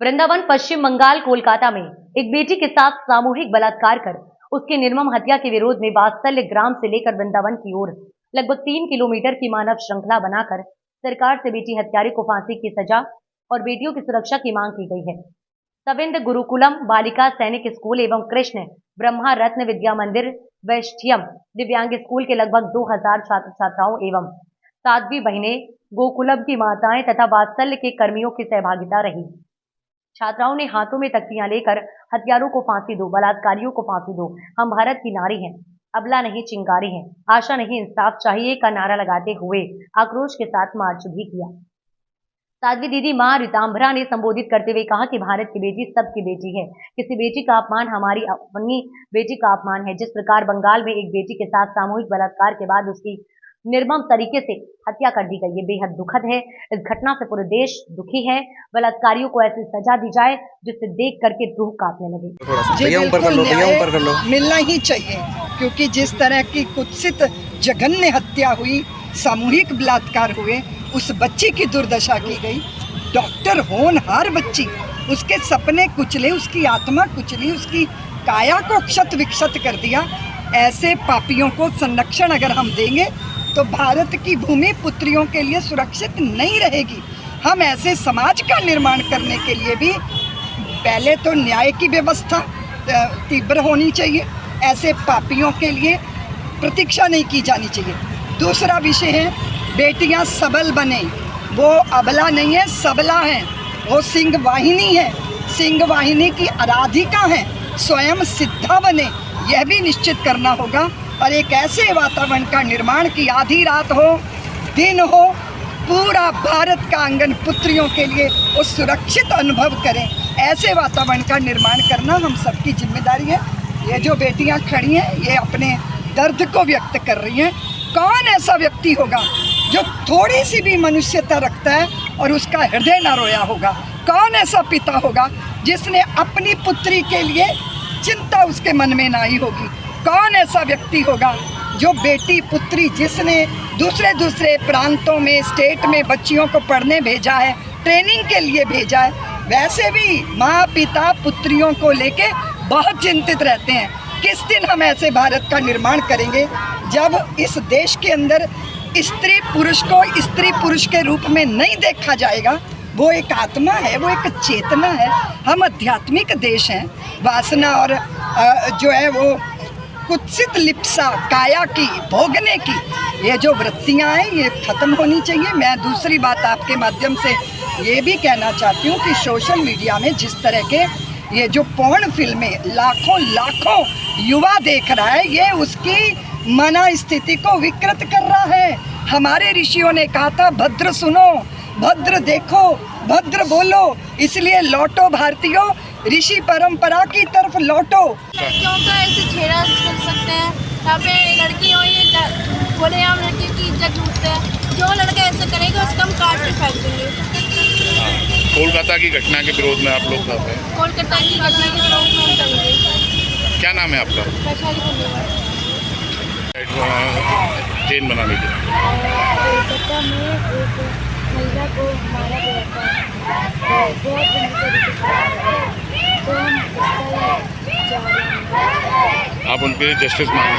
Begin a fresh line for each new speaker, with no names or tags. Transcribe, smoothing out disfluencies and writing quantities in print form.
वृंदावन पश्चिम बंगाल कोलकाता में एक बेटी के साथ सामूहिक बलात्कार कर उसकी निर्मम हत्या के विरोध में वात्सल्य ग्राम से लेकर वृंदावन की ओर लगभग 3 किलोमीटर की मानव श्रृंखला बनाकर सरकार से बेटी हत्यारे को फांसी की सजा और बेटियों की सुरक्षा की मांग की गई है। सविंद गुरुकुलम बालिका सैनिक स्कूल एवं कृष्ण ब्रह्मा रत्न विद्या मंदिर वैष्ठ्यम दिव्यांग स्कूल के लगभग 2000 छात्र छात्राओं एवं साध्वी बहनें, गोकुलम की माताएं तथा वात्सल्य के कर्मियों की सहभागिता रही। छात्राओं ने हाथों में तख्तियां लेकर हत्यारों को फांसी दो, बलात्कारियों को फांसी दो, हम भारत की नारी हैं, अबला नहीं चिंगारी है, आशा नहीं इंसाफ चाहिए का नारा लगाते हुए आक्रोश के साथ मार्च भी किया। साध्वी दीदी मां ऋतांबरा ने संबोधित करते हुए कहा कि भारत की बेटी सबकी बेटी है, किसी बेटी का अपमान हमारी अपनी बेटी का अपमान है। जिस प्रकार बंगाल में एक बेटी के साथ सामूहिक बलात्कार के बाद उसकी निर्मम तरीके से हत्या कर दी गई, ये बेहद दुखद है। इस घटना से पूरे देश दुखी है। बलात्कारियों को ऐसी सजा दी जाए जिससे देख करके रूह कांपने लगे।
जी बिल्कुल न्याय मिलना ही चाहिए, क्योंकि जिस तरह की कुत्सित जघन्य हत्या हुई, सामूहिक बलात्कार हुए, उस बच्ची की दुर्दशा की गई। डॉक्टर होनहार बच्ची, उसके सपने कुचले, उसकी आत्मा कुचली, उसकी काया को क्षत विक्षत कर दिया। ऐसे पापियों को संरक्षण अगर हम देंगे तो भारत की भूमि पुत्रियों के लिए सुरक्षित नहीं रहेगी। हम ऐसे समाज का निर्माण करने के लिए भी पहले तो न्याय की व्यवस्था तीव्र होनी चाहिए, ऐसे पापियों के लिए प्रतीक्षा नहीं की जानी चाहिए। दूसरा विषय है बेटियां सबल बने, वो अबला नहीं है, सबला हैं, वो सिंह वाहिनी है, सिंह वाहिनी की आराधिका है, स्वयं सिद्धा बने, यह भी निश्चित करना होगा। और एक ऐसे वातावरण का निर्माण की आधी रात हो दिन हो, पूरा भारत का आंगन पुत्रियों के लिए वो सुरक्षित अनुभव करें, ऐसे वातावरण का निर्माण करना हम सबकी जिम्मेदारी है। ये जो बेटियां खड़ी हैं ये अपने दर्द को व्यक्त कर रही हैं। कौन ऐसा व्यक्ति होगा जो थोड़ी सी भी मनुष्यता रखता है और उसका हृदय ना रोया होगा? कौन ऐसा पिता होगा जिसने अपनी पुत्री के लिए चिंता उसके मन में ना आई होगी? कौन ऐसा व्यक्ति होगा जो बेटी पुत्री जिसने दूसरे प्रांतों में स्टेट में बच्चियों को पढ़ने भेजा है, ट्रेनिंग के लिए भेजा है? वैसे भी माँ पिता पुत्रियों को लेके बहुत चिंतित रहते हैं। किस दिन हम ऐसे भारत का निर्माण करेंगे जब इस देश के अंदर स्त्री पुरुष को स्त्री पुरुष के रूप में नहीं देखा जाएगा? वो एक आत्मा है, वो एक चेतना है। हम आध्यात्मिक देश हैं। वासना और जो है वो कुत्सित लिप्सा काया की, भोगने की, ये जो वृत्तियां हैं ये खत्म होनी चाहिए। मैं दूसरी बात आपके माध्यम से ये भी कहना चाहती हूँ कि सोशल मीडिया में जिस तरह के ये जो पोर्न फिल्में लाखों युवा देख रहा है, ये उसकी मना स्थिति को विकृत कर रहा है। हमारे ऋषियों ने कहा था भद्र सुनो, भद्र देखो, भद्र बोलो, इसलिए लौटो भारतीयों, ऋषि परंपरा की तरफ लौटो।
लड़कियों का ऐसे छेड़ा कर सकते हैं, यहाँ पे लड़की हो ये बोले हम लड़की की इज्जत लूटते हैं। जो लड़का ऐसा करेगा उसका हम काट के फेंक देंगे।
कोलकाता की घटना के विरोध में आप लोग करते हैं?
कोलकाता की घटना के विरोध में हम करेंगे।
क्या नाम है आपका?
वैशाली धन्यवाद।
चेन बनाने के
कोलकाता में एक महिला को मारा गया था, बहुत बुरी तरीके से, तो हम इसका जा रहे हैं।
आप उन पर जस्टिस मांग